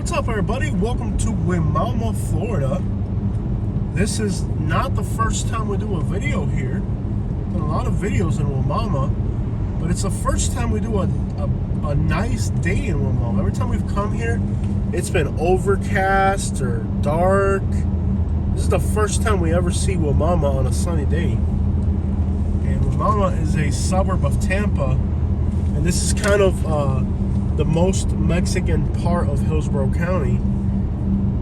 What's up, everybody? Welcome to Wimauma, Florida. This is not the first time we do a video here. Done a lot of videos in Wimauma, but it's the first time we do a nice day in Wimauma. Every time we've come here, it's been overcast or dark. This is the first time we ever see Wimauma on a sunny day. And Wimauma is a suburb of Tampa, and this is kind of the most Mexican part of Hillsborough County,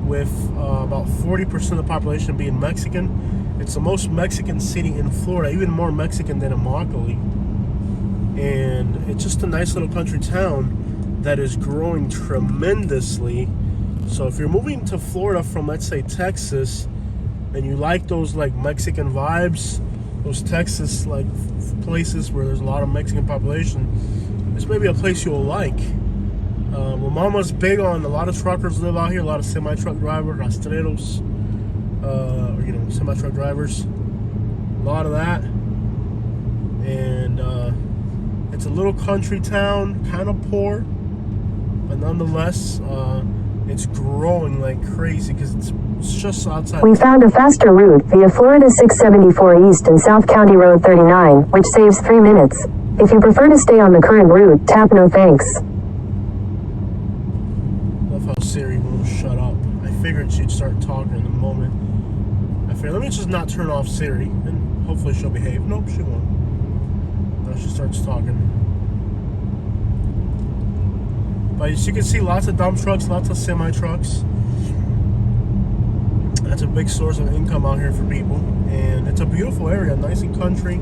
with about 40% of the population being Mexican. It's the most Mexican city in Florida, even more Mexican than Immokalee. And it's just a nice little country town that is growing tremendously. So if you're moving to Florida from, let's say, Texas, and you like those like Mexican vibes, those Texas like places where there's a lot of Mexican population, this may be a place you'll like. Wimauma's big on, a lot of truckers live out here, a lot of semi-truck drivers, rastreros, semi-truck drivers, a lot of that. And it's a little country town, kind of poor, but nonetheless, it's growing like crazy because it's just outside. We found a faster route via Florida 674 East and South County Road 39, which saves 3 minutes. If you prefer to stay on the current route, tap no thanks. Love how Siri won't shut up. I figured she'd start talking in a moment. I figured, let me just not turn off Siri, and hopefully she'll behave. Nope, she won't. Now she starts talking. But as you can see, lots of dump trucks, lots of semi-trucks. That's a big source of income out here for people. And it's a beautiful area, nice and country.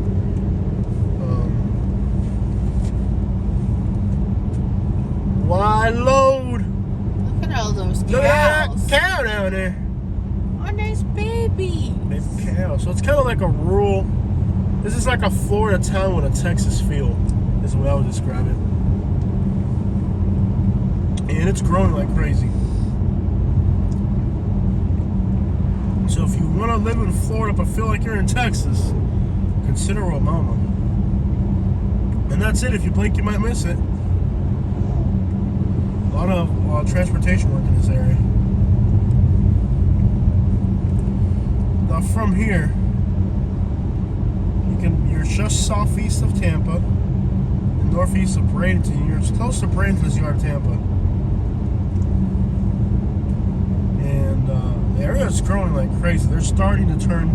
Wide load. Look at all those cows. Look at that cow down there. Oh, nice baby. Baby cow. So it's kind of like a rural. This is like a Florida town with a Texas feel, is the way I would describe it. And it's growing like crazy. So if you want to live in Florida but feel like you're in Texas, consider Wimauma. And that's it. If you blink, you might miss it. A lot of transportation work in this area. Now from here, you're just southeast of Tampa, and northeast of Bradenton. You're as close to Bradenton as you are to Tampa. And the area is growing like crazy. They're starting to turn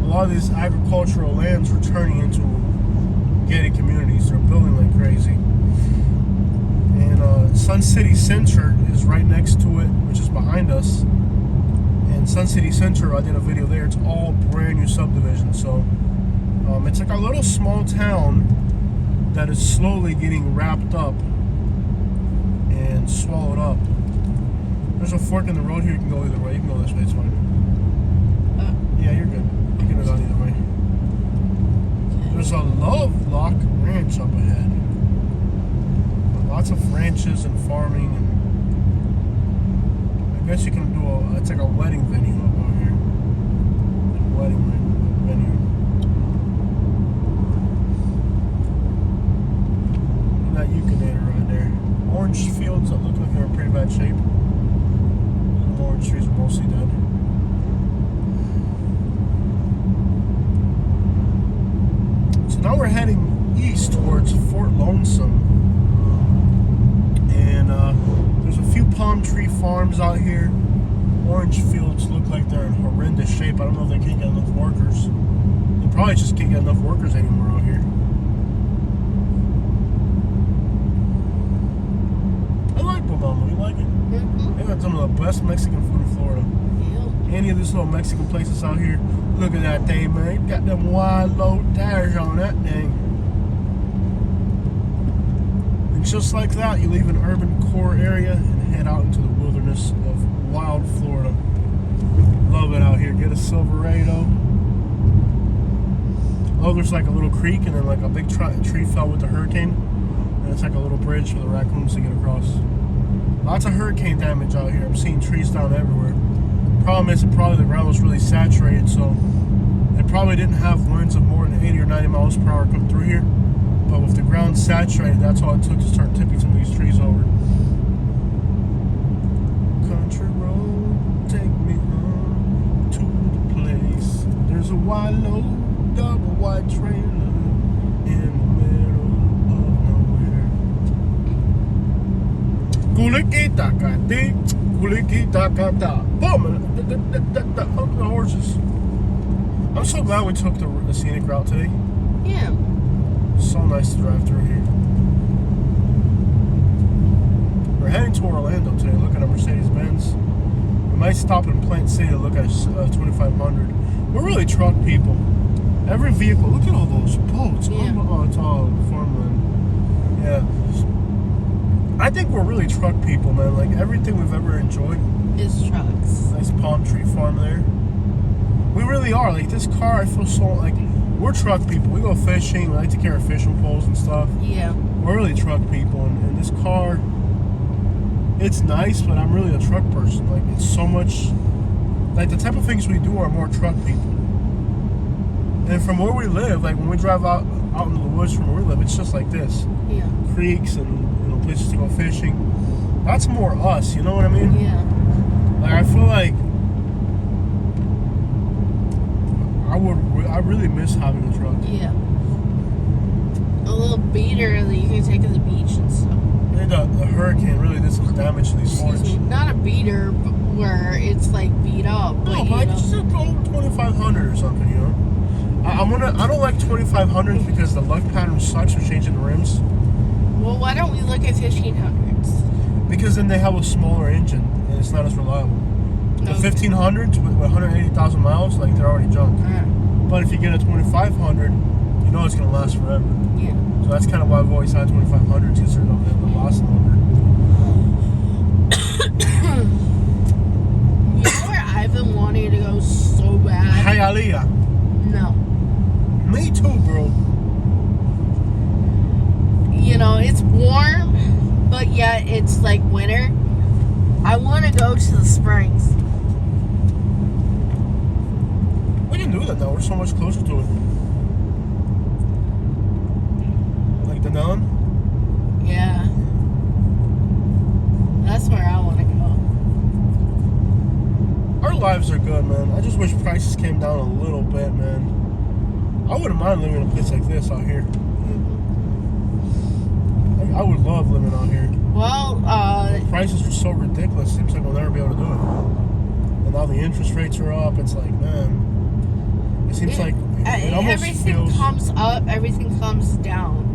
a lot of these agricultural lands are turning into gated communities. They're building like crazy. And Sun City Center is right next to it, which is behind us. And Sun City Center, I did a video there. It's all brand new subdivision. So it's like a little small town that is slowly getting wrapped up and swallowed up. There's a fork in the road here. You can go either way. You can go this way. It's fine. Yeah, you're good. You can go either way. There's a Lovelock Ranch up ahead. Lots of ranches and farming, and I guess you can do it's like a wedding venue up over here. Wedding venue. And that Eucanator right there. Orange fields that look like they're in pretty bad shape. The orange trees are mostly dead. So now we're heading east towards Fort Lonesome. And there's a few palm tree farms out here. Orange fields look like they're in horrendous shape. I don't know if they can't get enough workers. They probably just can't get enough workers anymore out here. I like Wimauma. You like it? Mm-hmm. They got some of the best Mexican food in Florida. Yeah. Any of these little Mexican places out here. Look at that thing, man. Got them wide load tires on that thing. Just like that, you leave an urban core area and head out into the wilderness of wild Florida. Love it out here. Get a Silverado. Oh, there's like a little creek and then like a big tree fell with the hurricane. And it's like a little bridge for the raccoons to get across. Lots of hurricane damage out here. I'm seeing trees down everywhere. Problem is, probably the ground was really saturated, so they probably didn't have winds of more than 80 or 90 miles per hour come through here. But with the ground saturated, that's all it took to start tipping some of these trees over. wide load, double wide trailer in the middle of nowhere. Kuliki-taka-dee, kuliki-taka-da. Boom! The horses. I'm so glad we took the scenic route today. Yeah. So nice to drive through here. We're heading to Orlando today. Look at a Mercedes-Benz. We might stop in Plant City to look at 2500. We're really truck people. Every vehicle. Look at all those boats. Yeah. Oh, it's all farmland. Yeah. I think we're really truck people, man. Like everything we've ever enjoyed. It's trucks. Nice palm tree farm there. We really are. Like this car, I feel so like we're truck people. We go fishing. We like to carry fishing poles and stuff. Yeah. We're really truck people, and this car, it's nice, but I'm really a truck person. Like it's so much, like the type of things we do are more truck people. And from where we live, like when we drive out into the woods from where we live, it's just like this. Yeah. Creeks and places to go fishing. That's more us. You know what I mean? Yeah. Like I feel like I really miss having a truck. Yeah. A little beater that you can take to the beach and stuff. And the hurricane really did some damage to these Excuse boards. me. Not a beater, but where it's like beat up. No, But, Mike, just a 2500 or something, you know. I don't like 2500s because the lug pattern sucks for changing the rims. Well, why don't we look at 1500s? Because then they have a smaller engine and it's not as reliable. The 1500s with 180,000 miles, like they're already junk. But if you get a 2500, you know it's gonna last forever. Yeah. So that's kind of why I've always had 2500s because they'll last longer. You know where I've been wanting to go so bad? Hialeah. No. Me too, bro. You know, it's warm, but yet it's like winter. I want to go to the Springs. We can do that now. We're so much closer to it. Like Denellen? Yeah. That's where I want to go. Our lives are good, man. I just wish prices came down a little bit, man. I wouldn't mind living in a place like this out here. Like, I would love living out here. Well, The prices are so ridiculous. Seems like we'll never be able to do it. And now the interest rates are up. It's like, man, it seems like it almost everything feels. comes up, everything comes down.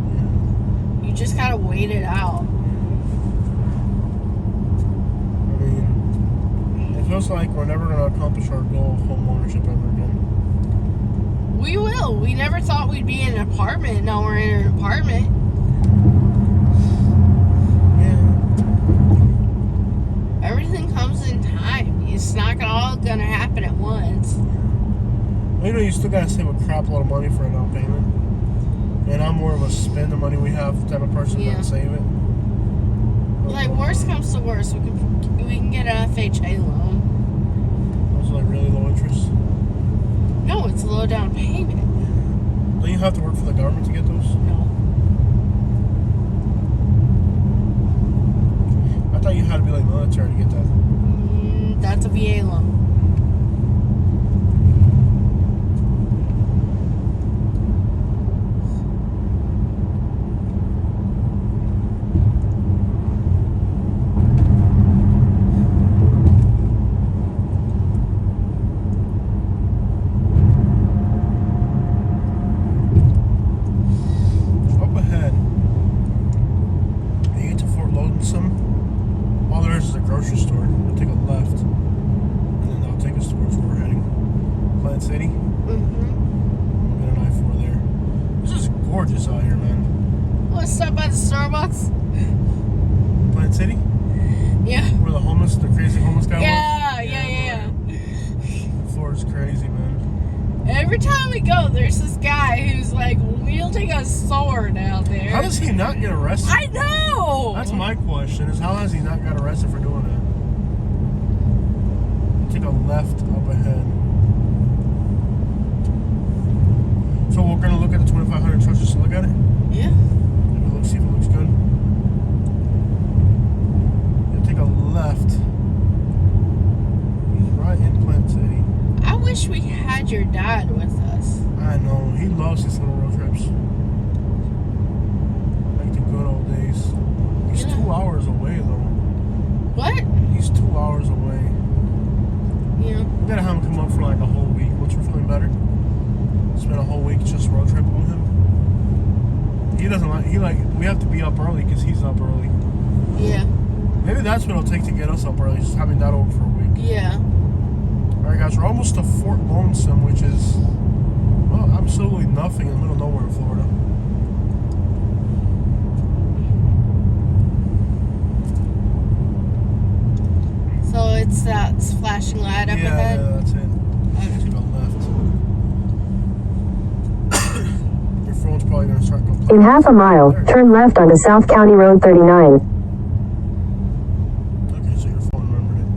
You just gotta wait it out. I mean, it feels like we're never going to accomplish our goal of home ownership ever again. We will. We never thought we'd be in an apartment. Now we're in an apartment. Yeah. Everything comes in time. It's not all gonna happen at once. Well, you know, you still got to save a crap load of money for a down payment. And I'm more of a spend the money we have type of person Yeah. than save it. Like worst comes to worst, we can get an FHA loan. Those are like really low interest. No, it's a low down payment. Don't you have to work for the government to get those? No. I thought you had to be like military to get that. That's a VA loan. Up ahead, you get to Fort Lonesome. All there is a grocery store. We'll take a left, and then that'll take us towards where we're heading. Plant City. Mm-hmm. We'll get an I-4 there. This is gorgeous out here, man. Want to stop by the Starbucks? Plant City, Yeah. where the crazy homeless guy Yeah. was. Florida's crazy, man. Every time we go, there's this guy who's like wielding a sword out there. How does he not get arrested? I know. That's my question, is how has he not got arrested for doing that? Take a left up ahead. So we're going to look at the 2500 trucks just to look at it? Yeah. Maybe look, see if it looks good. You'll take a left. He's right in Plant City. I wish we had had your dad with us. I know. He loves his little road trips. Like the good old days. He's Yeah. 2 hours away, though. What? He's 2 hours away. Yeah. We gotta have him come up for like a whole week once we're feeling better. Spend a whole week just road tripping with him. He doesn't like, we have to be up early because he's up early. Yeah. Maybe that's what it'll take to get us up early, just having that over for a week. Yeah. Alright guys, we're almost to Fort Lonesome, which is, well, absolutely nothing in the middle of nowhere in Florida. So it's that flashing light up ahead? Yeah, that's it. Okay. To the left. Your phone's probably going to start complaining. In half a mile, turn left onto South County Road 39. Okay, so your phone remembered it.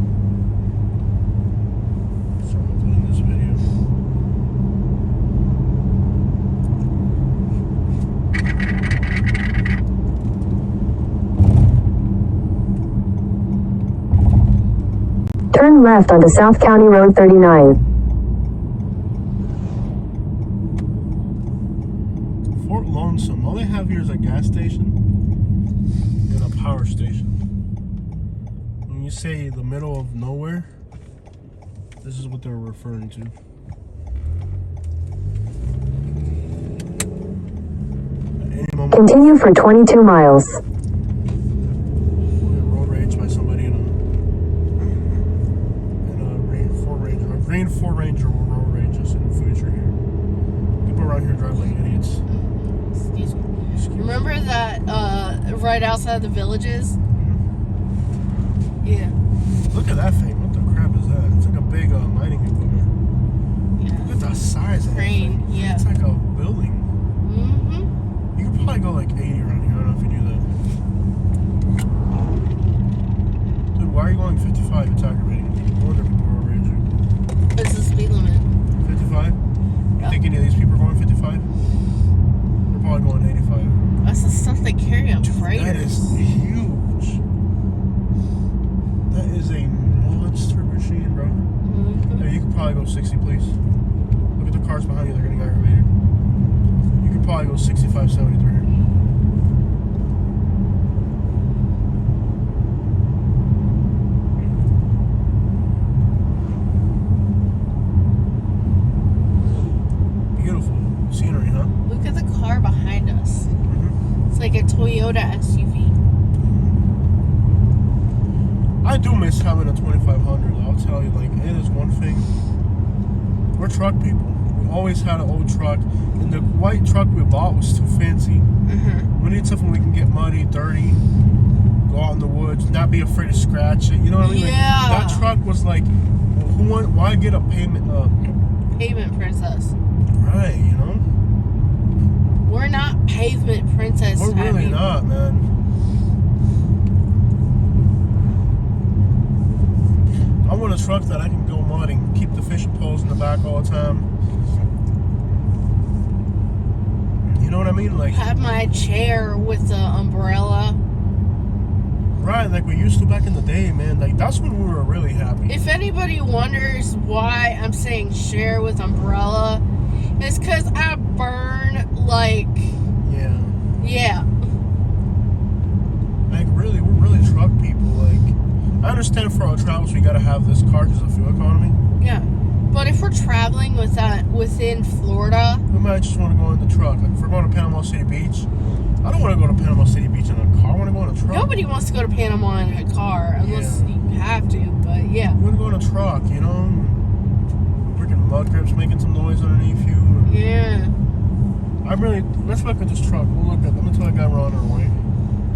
So I'm doing this video. Turn left onto South County Road 39. Fort Lonesome. All they have here is a gas station and a power station. When you say the middle of nowhere, this is what they're referring to. At any moment, Continue for 22 miles. we'll get road rage by somebody in a Ford Ranger. A green Ford Ranger will road rage us in the future here. People around here drive like idiots. Excuse me. Excuse me. Remember that right outside the villages? Yeah. Look at that thing. What the crap is that? It's like a big mining equipment. Look Yeah. at the size of that Crane, thing. yeah. It's like a building. Mm-hmm. You could probably go like 80 around here. I don't know if you knew that. Dude, why are you going 55? It's aggravating. No wonder people are raging. It's the speed limit. 55? You Yeah. think any of these people are going 55? They're probably going 85. That's the stuff they carry on freighters. That is huge. That is a monster machine, bro. Mhm. Yeah, you could probably go 60, please. Look at the cars behind you, they're getting aggravated. You could probably go 65, 73. Beautiful scenery, huh? Look at the car behind us. Mm-hmm. It's like a Toyota SUV. I do miss having a 2500. I'll tell you, like, it is one thing. We're truck people. We always had an old truck, and the white truck we bought was too fancy. Mm-hmm. We need something we can get muddy, dirty, go out in the woods, not be afraid to scratch it. You know what I mean? Yeah. Like, that truck was like, why get a payment? Pavement princess. Right, you know? We're not pavement princess. We're really heavy. not, man. I want a truck that I can go mud and keep the fishing poles in the back all the time. You know what I mean? Like, Have my chair with the umbrella. right, like we used to back in the day, man. Like, that's when we were really happy. If anybody wonders why I'm saying share with umbrella, it's because I burn like, yeah. Like, really, we're really truck people. Like, I understand for our travels we gotta have this car because of fuel economy. Yeah. But if we're traveling within Florida, We might just want to go in the truck. Like, if we're going to Panama City Beach, I don't want to go to Panama City Beach in a car. I want to go in a truck. nobody wants to go to Panama in a car unless Yeah. you have to. But yeah. I want to go in a truck, you know? Freaking mud grips making some noise underneath you. Yeah. Let's look at this truck. We'll look at them until I got on our way.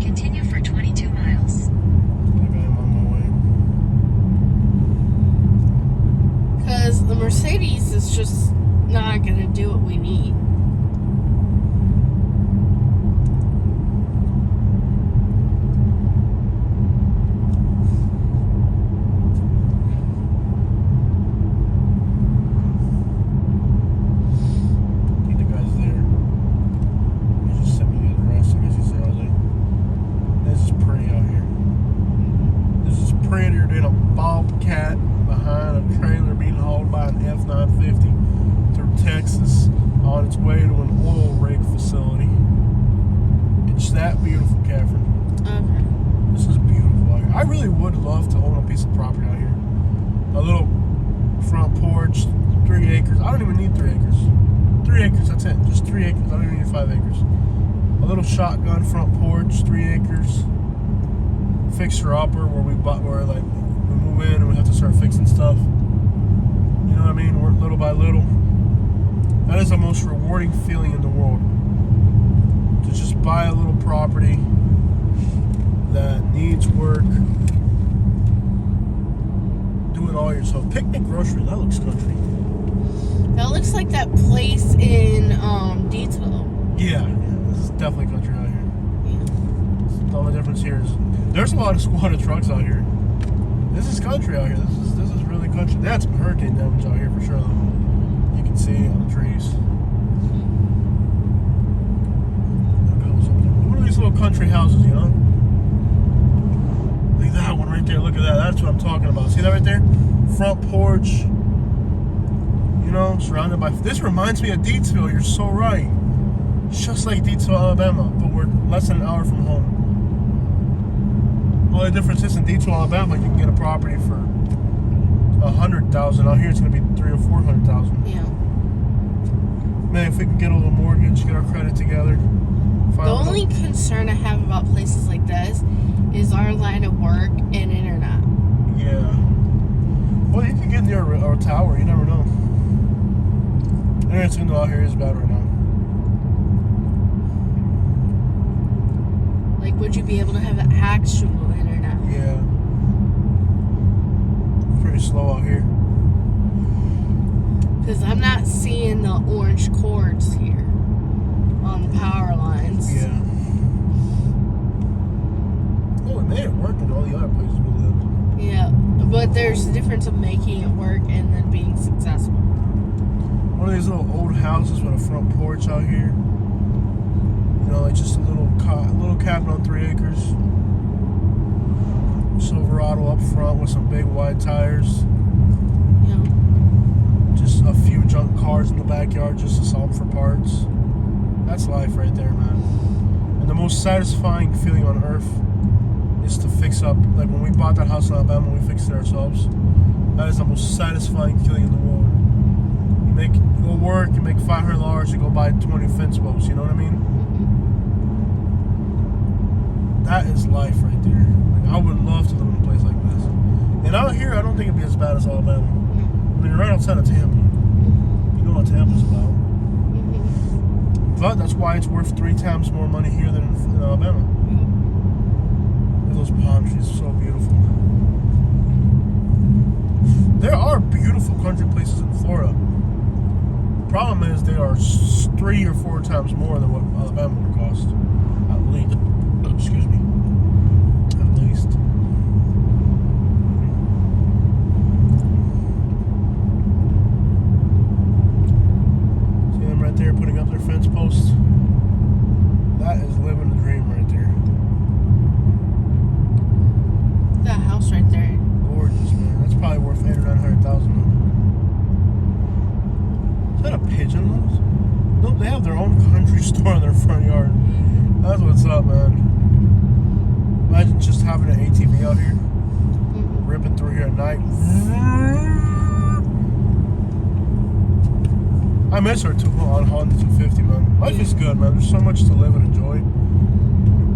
Continue for 22 miles. Maybe I'm on my way. Because the Mercedes is just not going to do what we need. I think the guy's there. He just sent me the address. I guess he's there all day. This is pretty out here. This is prettier than a bobcat behind a trailer being hauled by an F-950. Texas on its way to an oil rig facility. It's that beautiful, Catherine. Okay. This is beautiful out here. I really would love to own a piece of property out here. A little front porch, 3 acres. I don't even need 3 acres. 3 acres, that's it. Just 3 acres. I don't even need 5 acres. A little shotgun front porch, 3 acres. Fixer-upper where we move in and we have to start fixing stuff. You know what I mean? Work little by little. That is the most rewarding feeling in the world. To just buy a little property that needs work. Do it all yourself. Picnic Grocery, that looks country. That looks like that place in Deadsville. Yeah, this is definitely country out here. Yeah. The only difference here is there's a lot of squatted trucks out here. This is country out here. This is really country. They had some hurricane damage out here for sure, though. You can see on the trees. What are these little country houses, you know? Like that one right there. Look at that. That's what I'm talking about. See that right there? Front porch. You know, surrounded by. This reminds me of Deadsville. You're so right. Just like Deadsville, Alabama, but we're less than an hour from home. Only difference is in Deadsville, Alabama, you can get a property for $100,000. Out here, it's gonna be $300,000 or $400,000. Yeah. Man, if we can get a little mortgage, get our credit together. The only concern I have about places like this is our line of work and internet. Yeah. Well, you can get near a tower. You never know. Internet signal out here is bad right now. Like, would you be able to have actual internet? Yeah. Pretty slow out here. Because I'm not seeing the orange cords here on the power lines. Yeah. Oh, we made it work in all the other places we lived. Yeah, but there's a difference of making it work and then being successful. One of these little old houses with a front porch out here. You know, like just a little cabin on 3 acres. Silverado up front with some big wide tires. Yeah. Just a few junk cars in the backyard just to sell them for parts. That's life right there, man. And the most satisfying feeling on earth is to fix up. Like when we bought that house in Alabama, we fixed it ourselves. That is the most satisfying feeling in the world. You go work, you make $500, you go buy 20 fence posts. You know what I mean? That is life right there. Like, I would love to live in a place like this. And out here, I don't think it'd be as bad as Alabama. I mean, you're right outside of Tampa. You know what Tampa's about. But that's why it's worth 3 times more money here than in Alabama. Look at those palm trees, so beautiful. There are beautiful country places in Florida. The problem is they are 3 or 4 times more than what Alabama would cost. At least. Excuse me. At least. See them right there putting up their fence posts? That is living the dream right there. That house right there. Gorgeous, man. That's probably worth $800,000 or $900,000. Is that a pigeon house? Nope, they have their own country store in their front yard. That's what's up, man. Imagine just having an ATV out here, ripping through here at night. I miss her too on Honda 250, man. Life is good, man. There's so much to live and enjoy.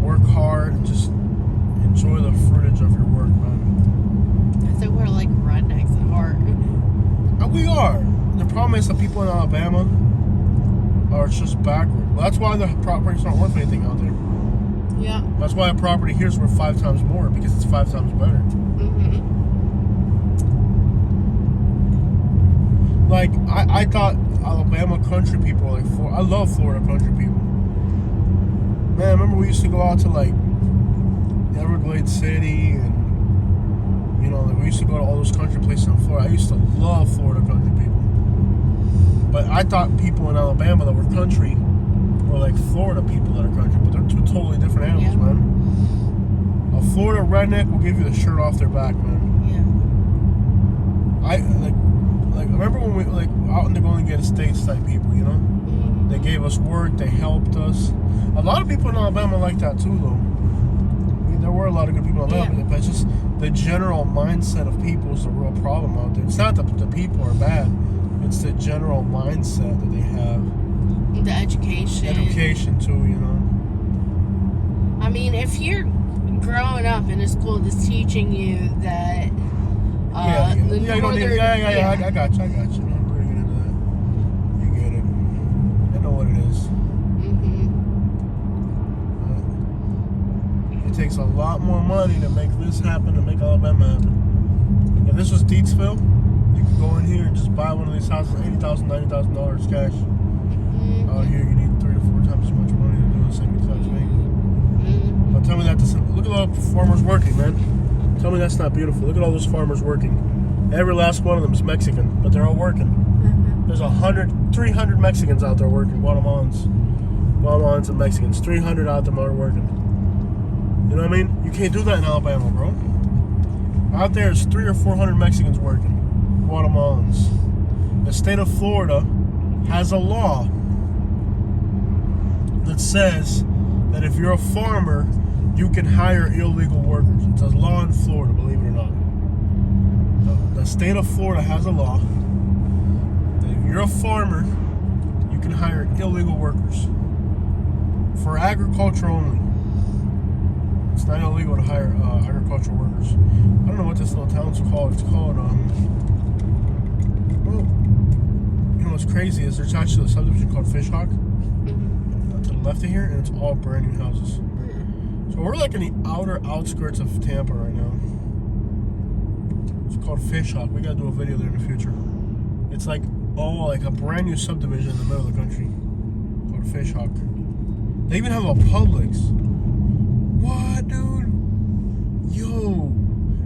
Work hard and just enjoy the fruitage of your work, man. I think we're like rednecks at heart. And we are. The problem is the people in Alabama are just backward. Well, that's why the properties aren't worth anything out there. Yeah. That's why a property here is worth 5 times more, because it's 5 times better. Like, I thought Alabama country people were like, I love Florida country people. Man, I remember we used to go out to like Everglades City and, you know, like we used to go to all those country places in Florida. I used to love Florida country people. But I thought people in Alabama that were country were like Florida people that are country, but they're 2 totally different animals, man. A Florida redneck will give you the shirt off their back, man. Yeah. Like remember when we like out in the Golden Gate Estates type people, you know? Mm-hmm. They gave us work, they helped us. A lot of people in Alabama like that too, though. I mean, there were a lot of good people in Alabama, but it's just the general mindset of people is the real problem out there. It's not that the people are bad; it's the general mindset that they have. The education. Education too, you know. I mean, if you're growing up in a school that's teaching you that the you don't need, northern, I got you. I'm pretty good into that. You get it. I know what it is. Mm-hmm. It takes a lot more money to make this happen, to make Alabama happen. If this was Deatsville, you could go in here and just buy one of these houses, $80,000, $90,000 cash. Mm-hmm. Out here, you need 3 to 4 times as much money to do the same exact thing. Mm-hmm. But tell me that look at all the farmers working, man. Tell me that's not beautiful. Look at all those farmers working. Every last one of them is Mexican, but they're all working. Mm-hmm. There's 300 Mexicans out there working. Guatemalans and Mexicans. 300 out there are working. You know what I mean? You can't do that in Alabama, bro. Out there is 300 or 400 Mexicans working. Guatemalans. The state of Florida has a law that says that if you're a farmer, you can hire illegal workers. It's a law in Florida, believe it or not. The state of Florida has a law that if you're a farmer, you can hire illegal workers for agriculture only. It's not illegal to hire agricultural workers. I don't know what this little town's called. It's called, you know what's crazy is there's actually a subdivision called Fishhawk to the left of here, and it's all brand new houses. So we're like in the outer outskirts of Tampa right now. It's called Fishhawk. We gotta do a video there in the future. It's like a brand new subdivision in the middle of the country called Fishhawk. They even have a Publix. What, dude? Yo,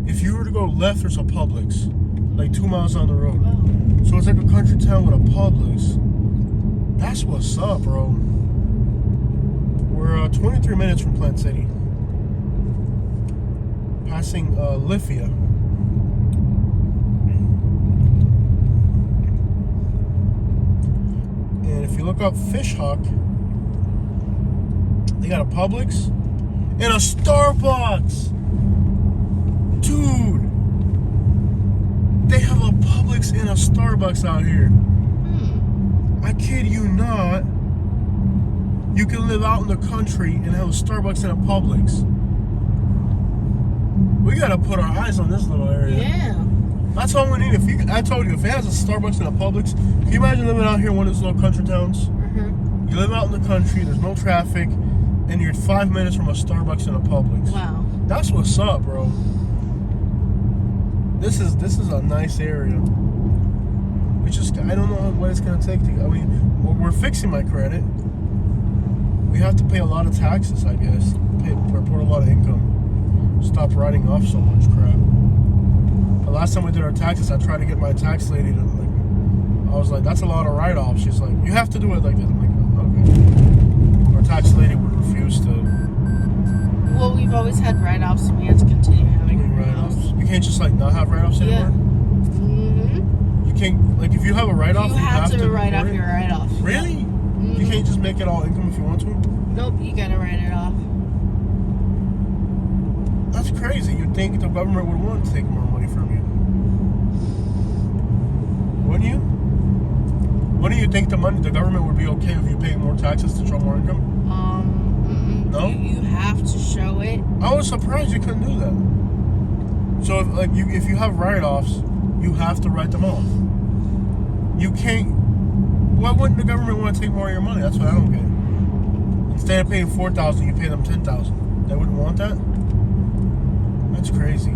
if you were to go left, there's a Publix, like 2 miles down the road. Wow. So it's like a country town with a Publix. That's what's up, bro. We're 23 minutes from Plant City. Passing Lithia. And if you look up Fishhawk, they got a Publix and a Starbucks. Dude, they have a Publix and a Starbucks out here. I kid you not. You can live out in the country and have a Starbucks and a Publix. We gotta put our eyes on this little area. Yeah. That's all we need. I told you, if it has a Starbucks and a Publix, can you imagine living out here in one of those little country towns? Mm-hmm. You live out in the country, there's no traffic, and you're 5 minutes from a Starbucks and a Publix. Wow. That's what's up, bro. This is a nice area. I don't know what it's gonna take to. I mean, we're fixing my credit. We have to pay a lot of taxes, I guess. Report a lot of income. Stop writing off so much crap. The last time we did our taxes, I tried to get my tax lady to I was like, that's a lot of write-offs. She's like, you have to do it like this. I'm like, okay. Our tax lady would refuse to. Well, we've always had write-offs, so we have to continue having write-offs. You can't just not have write-offs anymore? Yeah. Mm-hmm. You can't, if you have a write-off, You have to write off it? your write-off. Really? Mm-hmm. You can't just make it all income if you want to? Nope, you gotta write it off. That's crazy. You'd think the government would want to take more money from you. Wouldn't you? Wouldn't you think the government would be okay if you pay more taxes to show more income? No? You have to show it. I was surprised you couldn't do that. So if you have write-offs, you have to write them off. You can't. Why wouldn't the government want to take more of your money? That's what I don't get. Instead of paying $4,000, you pay them $10,000. They wouldn't want that? That's crazy.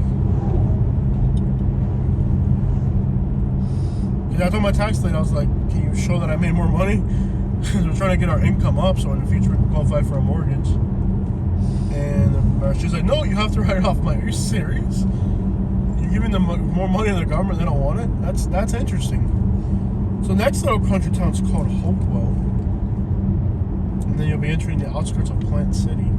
I told my tax lady, I was like, can you show that I made more money? Because we're trying to get our income up so in the future we can qualify for a mortgage. And she's like, no, you have to write it off. I'm like, are you serious? You're giving them more money than the government, they don't want it? That's interesting. So next little country town is called Hopewell. And then you'll be entering the outskirts of Plant City.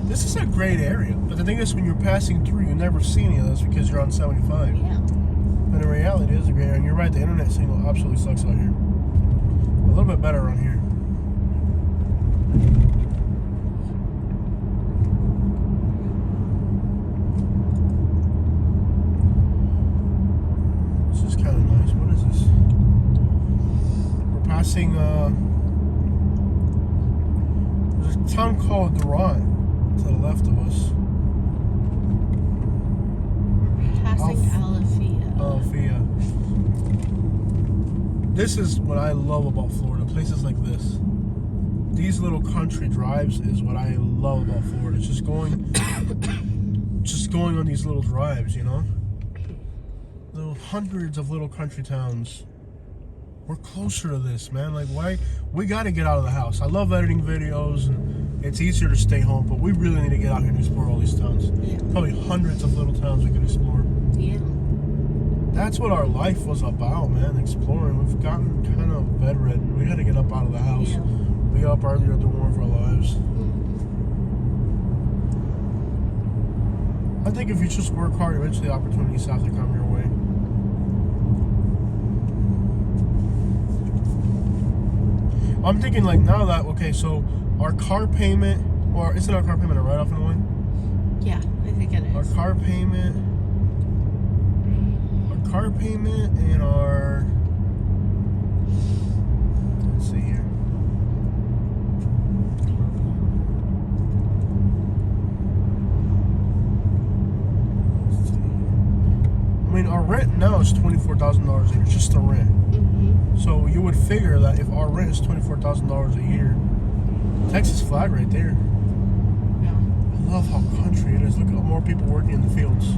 This is a great area. But the thing is, when you're passing through, you never see any of this because you're on 75. Yeah. But in reality, it is a great area. And you're right, the internet signal absolutely sucks out here. A little bit better around here. This is kind of nice. What is this? We're passing, there's a town called Durant to the left of us. Passing Alafia. Alafia. This is what I love about Florida. Places like this. These little country drives is what I love about Florida. Just going on these little drives, you know? Little hundreds of little country towns. We're closer to this, man. Like, why? We got to get out of the house. I love editing videos, and it's easier to stay home, but we really need to get out here and explore all these towns. Yeah. Probably hundreds of little towns we could explore. Yeah. That's what our life was about, man. Exploring. We've gotten kind of bedridden. We got to get up out of the house. Yeah. We got up earlier to do more of our lives. I think if you just work hard, eventually opportunities have to come your way. I'm thinking like now that, okay, so our car payment, or isn't our car payment a write-off in a way? Yeah, I think it is. Our car payment and our, let's see here. Let's see. I mean, our rent now is $24,000 a year, just the rent. So you would figure that if our rent is $24,000 a year, Texas flag right there. Yeah. I love how country it is. Look at more people working in the fields.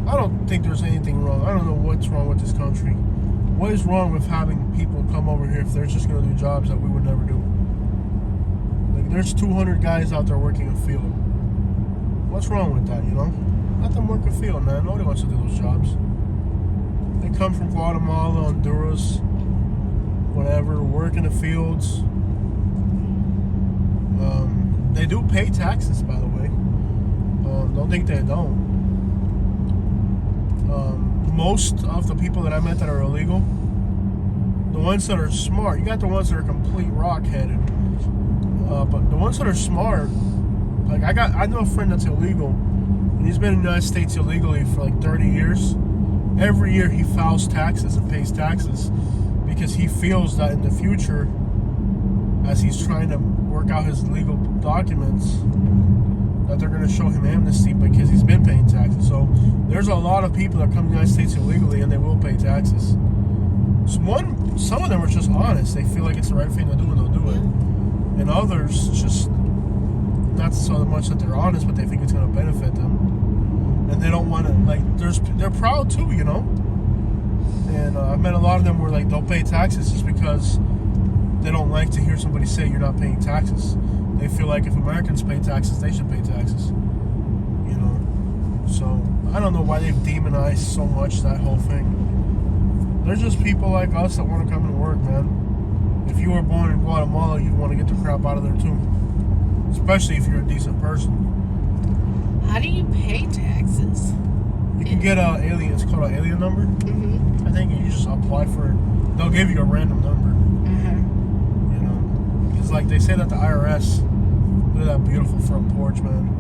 I don't think there's anything wrong. I don't know what's wrong with this country. What is wrong with having people come over here if they're just going to do jobs that we would never do? Like, there's 200 guys out there working a field. What's wrong with that, you know? Let them work a field, man. Nobody wants to do those jobs. They come from Guatemala, Honduras, whatever, work in the fields. They do pay taxes, by the way. Don't think they don't. Most of the people that I met that are illegal, the ones that are smart, you got the ones that are complete rock-headed. But the ones that are smart, like I know a friend that's illegal, and he's been in the United States illegally for like 30 years. Every year he files taxes and pays taxes because he feels that in the future, as he's trying to work out his legal documents, that they're going to show him amnesty because he's been paying taxes. So there's a lot of people that come to the United States illegally and they will pay taxes. Some of them are just honest. They feel like it's the right thing to do and they'll do it. And others just, not so much that they're honest, but they think it's going to benefit them. And they don't want to, like, they're proud too, you know? And I've met a lot of them where, like, they'll pay taxes just because they don't like to hear somebody say you're not paying taxes. They feel like if Americans pay taxes, they should pay taxes. You know? So, I don't know why they've demonized so much that whole thing. They're just people like us that want to come and work, man. If you were born in Guatemala, you'd want to get the crap out of there too. Especially if you're a decent person. How do you pay taxes? You can get a alien, it's called an alien number. I think you just apply for, they'll give you a random number. You know, it's like they say that the IRS, look at that beautiful front porch, man.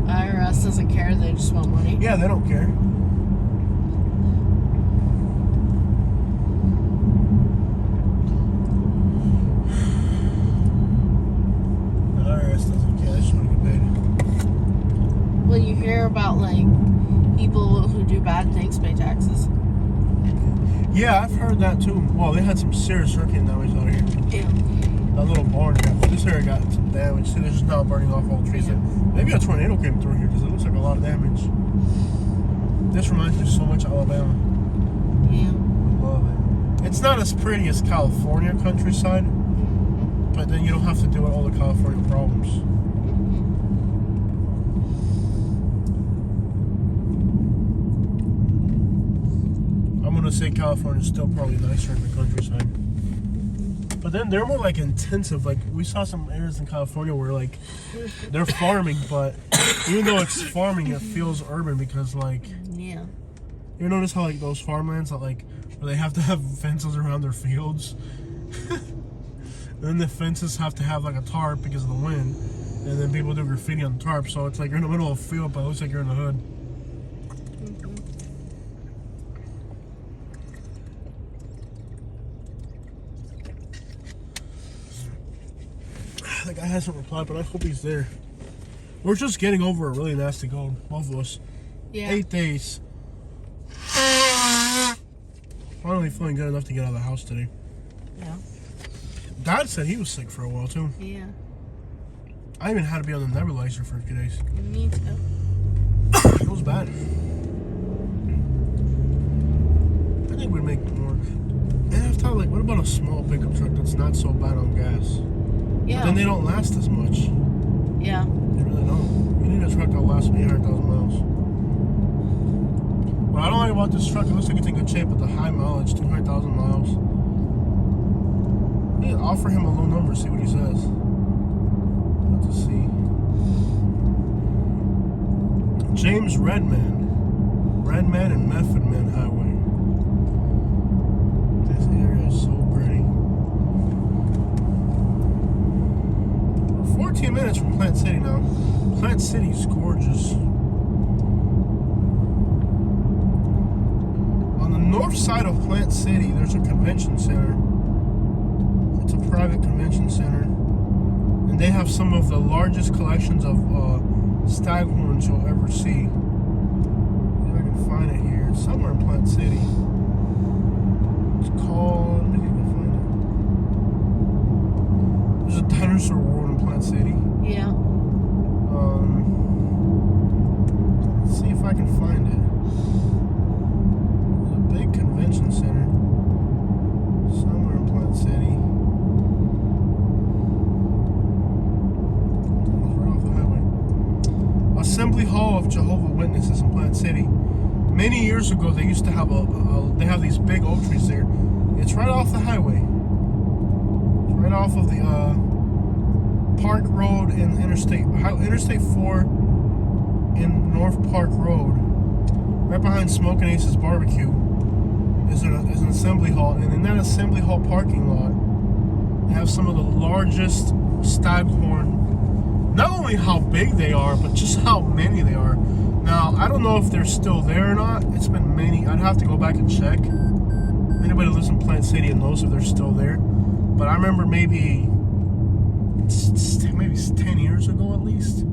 IRS doesn't care, they just want money. Yeah, they don't care. The IRS doesn't care, they just want to get paid. Well, you hear about, like, people who do bad things pay taxes. Yeah, I've heard that too. Well, they had some serious hurricane damage out here. Yeah. That little barn this area got some damage. See, they're just now burning off all the trees. Yeah. Maybe a tornado came through here because it looks like a lot of damage. This reminds me so much of Alabama. Yeah. I love it. It's not as pretty as California countryside, but then you don't have to deal with all the California problems. would say California is still probably nicer in the countryside. But then they're more like intensive. Like we saw some areas in California where like they're farming, but even though it's farming, it feels urban because like Yeah. you notice how like those farmlands that like where they have to have fences around their fields, and then the fences have to have like a tarp because of the wind, and then people do graffiti on the tarp, so it's like you're in the middle of a field, but it looks like you're in the hood. The guy hasn't replied, but I hope he's there. We're just getting over a really nasty cold, both of us. Yeah. 8 days. Finally feeling good enough to get out of the house today. Yeah. Dad said he was sick for a while too. Yeah. I even had to be on the nebulizer for a few days. Me too. It was bad. I think we'd make more. And I thought, like, what about a small pickup truck that's not so bad on gas? Yeah. But then they don't last as much. Yeah. They really don't. You need a truck that'll last 800,000 miles. What I don't like about this truck, it looks like it's in good shape, but the high mileage, 200,000 miles. You can offer him a low number, see what he says. Let's see. James Redman and Method Man Highway. This area is so pretty. We're 14 minutes from Plant City now. Plant City is gorgeous. On the north side of Plant City, there's a convention center. It's a private convention center. And they have some of the largest collections of staghorns you'll ever see. If I can find it here. It's somewhere in Plant City. It's called... Maybe I can find it. There's a dinosaur world in Plant City. Yeah. Let's see if I can find it. There's a big convention center. Somewhere in Plant City. Assembly Hall of Jehovah's Witnesses in Plant City. Many years ago, they used to have they have these big oak trees there. It's right off the highway. It's right off of the Park Road and Interstate 4 in North Park Road. Right behind Smoking Ace's Barbecue is an assembly hall, and in that assembly hall parking lot, they have some of the largest staghorn. Not only how big they are, but just how many they are. Now, I don't know if they're still there or not. It's been many. I'd have to go back and check. Anybody who lives in Plant City and knows if they're still there. But I remember maybe 10 years ago at least.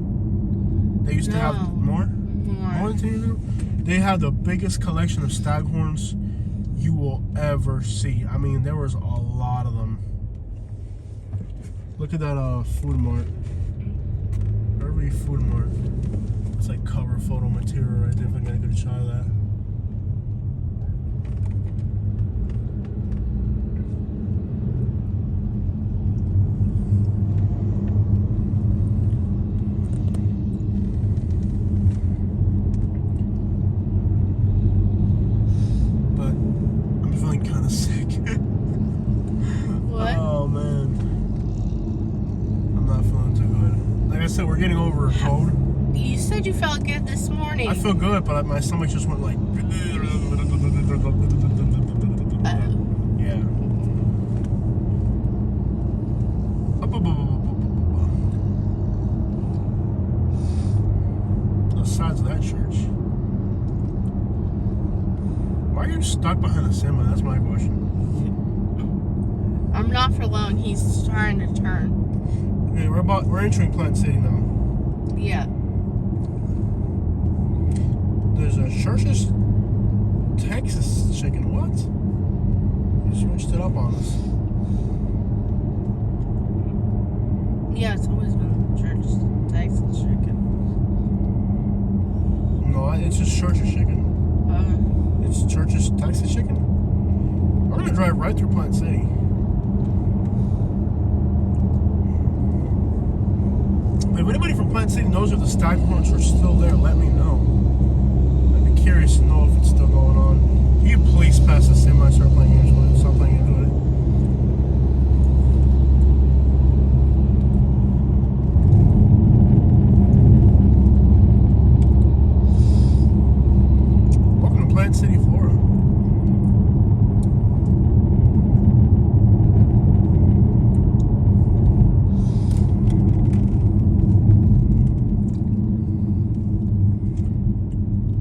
They used to have more than 10 years ago. They had the biggest collection of staghorns you will ever see. I mean, there was a lot of them. Look at that food mart. Every food mart. It's like cover photo material right there if I get a good shot of that. But I'm feeling kind of sick. What? Oh man. I'm not feeling too good. Like I said, we're getting over a cold. You said you felt good this morning. I feel good, but my stomach just went like... Yeah. The sides of that church. Why are you stuck behind a semi? That's my question. I'm not for long. He's trying to turn. Okay, we're entering Plant City now. Yeah. There's a Church's Texas chicken. What? You switched it up on us. Yeah, it's always been Church's Texas chicken. No, it's just Church's chicken. It's Church's Texas chicken? We're gonna drive right through Plant City. If anybody from Plant City knows if the staghorns are still there, let me know. I'd be curious to know if it's still going on. Can you please pass this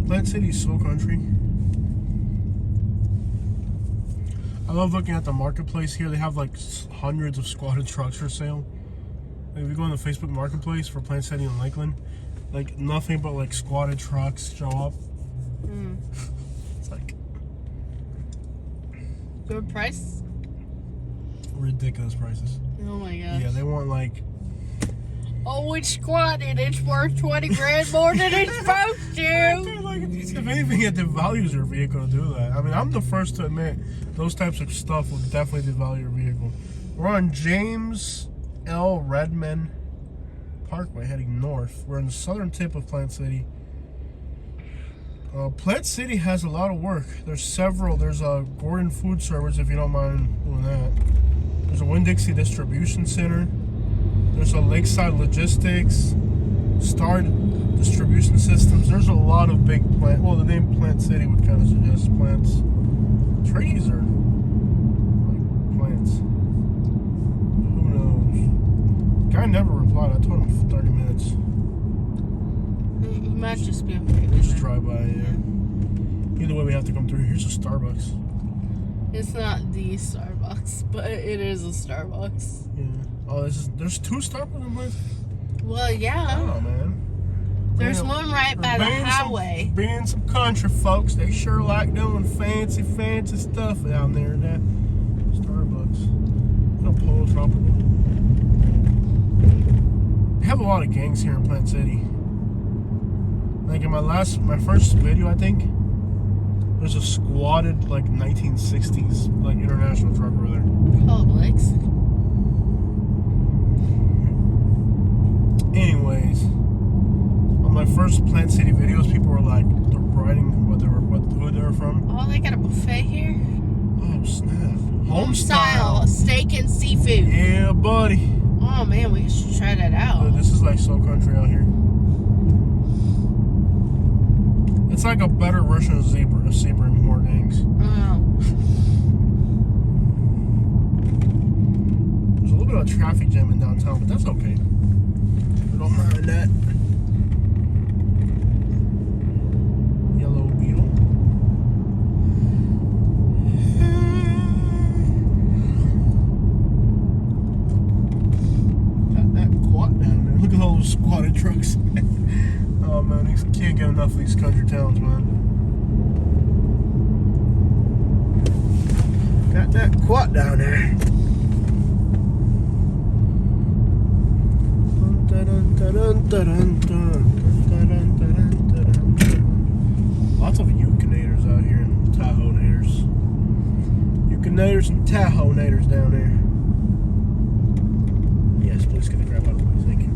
Plant City's so country. I love looking at the marketplace here. They have like hundreds of squatted trucks for sale. Like, if you go on the Facebook Marketplace for Plant City in Lakeland, like nothing but like squatted trucks show up. It's like Good price? ridiculous prices. Oh my gosh. Yeah, they want like, Oh, it's squatted. It's worth 20 grand more than it's supposed to. like, if anything, it devalues your vehicle to do that. I mean, I'm the first to admit those types of stuff will definitely devalue your vehicle. We're on James L. Redmond Parkway heading north. We're in the southern tip of Plant City. Plant City has a lot of work. There's several. There's a Gordon Food Service, if you don't mind doing that. There's a Winn-Dixie Distribution Center. There's a Lakeside Logistics, Star Distribution Systems. There's a lot of big plant. Well, the name Plant City would kind of suggest plants. Trees are like plants. Who knows? Guy never replied. I told him 30 minutes. He might just be afraid. We'll just drive by, yeah. Either way, we have to come through. Here's a Starbucks. It's not the Starbucks, but it is a Starbucks. Yeah. Oh, there's two Starbucks in Plant City? Well, yeah. Oh, man. There's Yeah, one right by the highway. Being some country folks, they sure like doing fancy stuff down there. That Starbucks. No Polo Tropical. They have a lot of gangs here in Plant City. Like in my first video, I think, there's a squatted like 1960s like international truck over there. Publix. Anyways, on my first Plant City videos, people were like, they're writing who they were from. Oh, they got a buffet here? Oh, snap. Home Style steak and seafood. Yeah, buddy. Oh man, we should try that out. This is like so country out here. It's like a better version of Sebring more gangs. Oh. There's a little bit of traffic jam in downtown, but that's okay. I don't mind that. Yellow Beetle. Got that quad down there. Look at all those squatted trucks. Oh man, you can't get enough of these country towns, man. Got that quad down there. Lots of Yukonators out here and Tahoe-nators. Yukonators and Tahoe-nators down there. Yes, please get the crap out of the way. Thank you.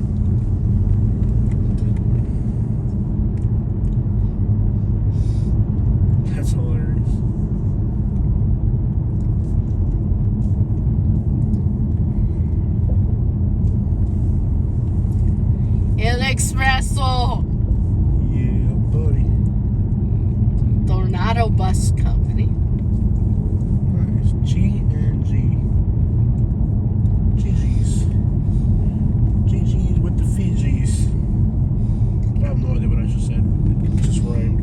That's hilarious. El Expresso. Yeah, buddy. Tornado Bus Company. Nice. G&G. GG's. GG's with the Fijis. I have no idea what I just said. It just rhymed.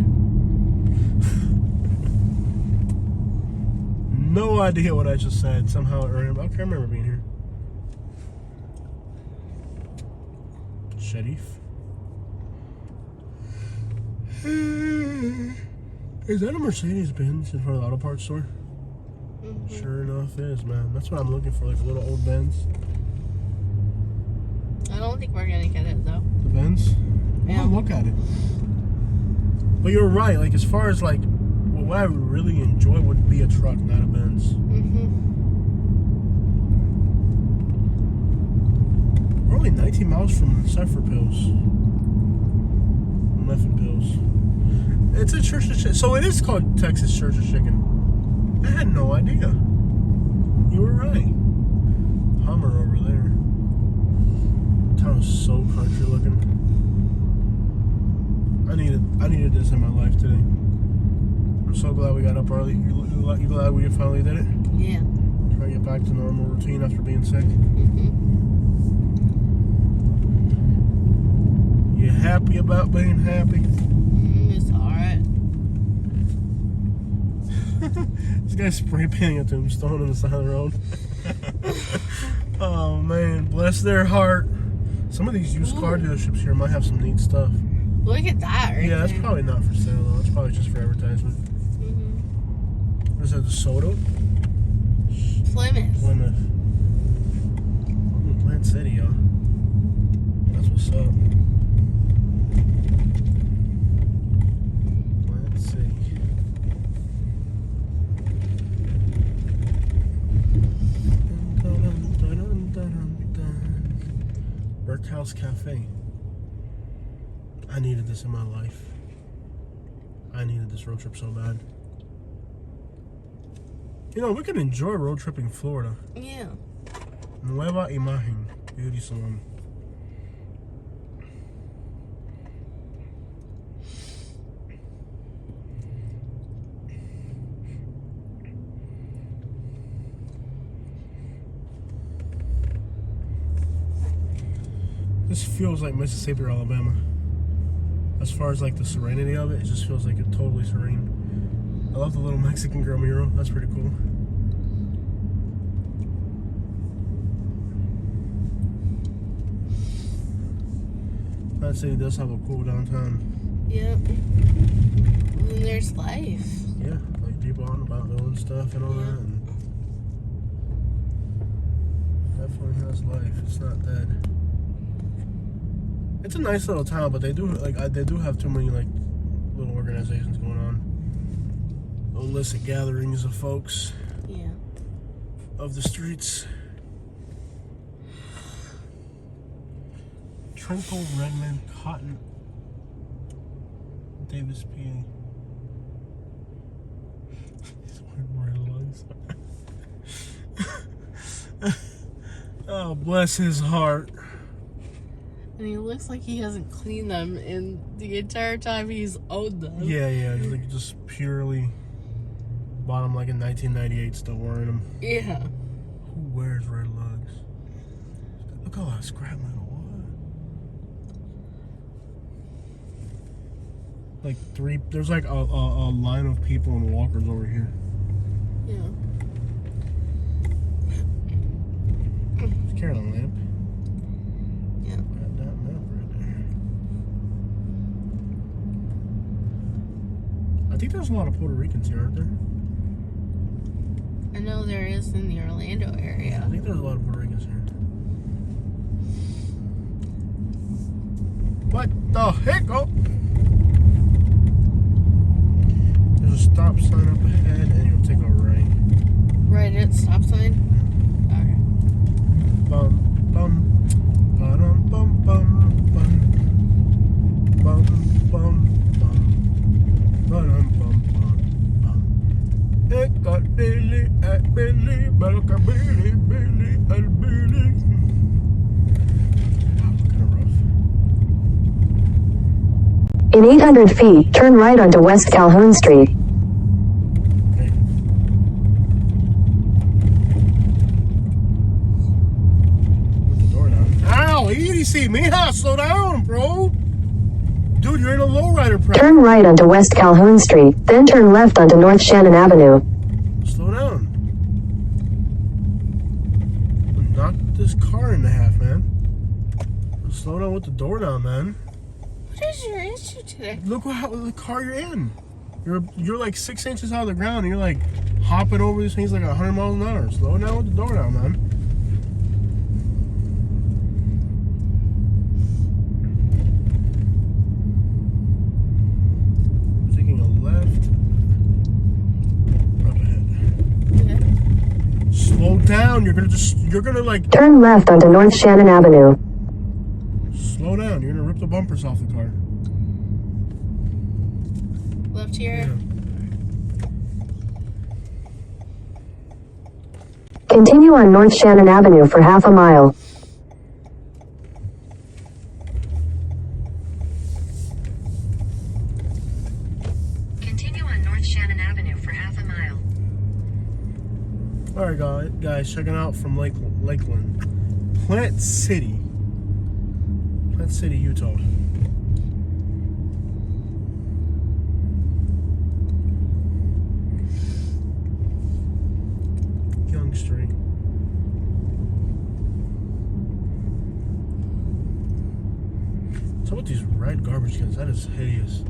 No idea what I just said. Somehow it rhymed. I can't remember being here. Sheriff. Is that a Mercedes-Benz in front of the auto parts store? Mm-hmm. Sure enough is, man. That's what I'm looking for, like a little old Benz. I don't think we're gonna get it though. The Benz? Yeah. Yeah, look at it. But you're right, like as far as like what I would really enjoy would be a truck, not a Benz. We're only 19 miles from Cipher Pills. Muffin Pills. It's a Church of Chicken. So it is called Texas Church of Chicken. I had no idea. You were right. Hummer over there. Town is so country looking. I needed this in my life today. I'm so glad we got up early. You glad we finally did it? Yeah. Try to get back to normal routine after being sick. You happy about being happy? It's alright. This guy's spray painting a tombstone on the side of the road. Oh man, bless their heart. Some of these used car dealerships here might have some neat stuff. Look at that right Yeah, that's there. probably not for sale though. It's probably just for advertisement. What is that, the soda? Plymouth. Plymouth. Ooh, Plant City, y'all. That's what's up. Plant City. Workhouse Cafe. I needed this in my life. I needed this road trip so bad. You know, we can enjoy road tripping Florida. Yeah. Nueva Imagen. Beauty salon. This feels like Mississippi or Alabama. As far as like the serenity of it, it just feels like it's totally serene. I love the little Mexican girl mural. That's pretty cool. I'd say it does have a cool downtown. Yep. And there's life. Yeah, like people on about doing stuff and all that. And definitely has life. It's not dead. It's a nice little town, but they do have too many like little organizations going on. Illicit gatherings of folks. Yeah. Of the streets. Trinkle, Redmond, Cotton, Davis, PA. He's wearing red lugs. Oh, bless his heart. And he looks like he hasn't cleaned them in the entire time he's owned them. Yeah, he's like just purely bought them like in 1998, still wearing them. Yeah. Who wears red lugs? Look at all that scrap metal. Like there's like a line of people and walkers over here. Yeah. Carry on, lamp. Yeah. Got that lamp right there. I think there's a lot of Puerto Ricans here, aren't there? I know there is in the Orlando area. I think there's a lot of Puerto Ricans here. What the heck? Oh! There's a stop sign up ahead and you'll take a right. Right at stop sign? Okay. Bum, bum, ba-dum, bum, bum, bum. Bum, bum, bum. Ba-dum, bum, bum, bum. It got Billy at Billy, Belka Billy, Billy at Billy. Wow, kind of rough. In 800 feet, turn right onto West Calhoun Street. Okay. With the door down. Ow, easy, mija, slow down, bro. Dude, you're in a lowrider prep. Turn right onto West Calhoun Street, then turn left onto North Shannon Avenue. Slow down. Knock this car in half, man. Slow down with the door down, man. What is your issue today? Look how the car you're in. You're like 6 inches out of the ground and you're like hopping over these things like 100 miles an hour. Slow down with the door down, man. Taking a left. Up ahead. Okay. Slow down. You're gonna like Turn left onto North Shannon Avenue. slow down. You're gonna rip the bumpers off the car. Left here. Yeah. Continue on North Shannon Avenue for half a mile. Continue on North Shannon Avenue for half a mile. All right, guys, checking out from Lakeland, Plant City, Utah. Street. So with these red garbage cans, that is hideous.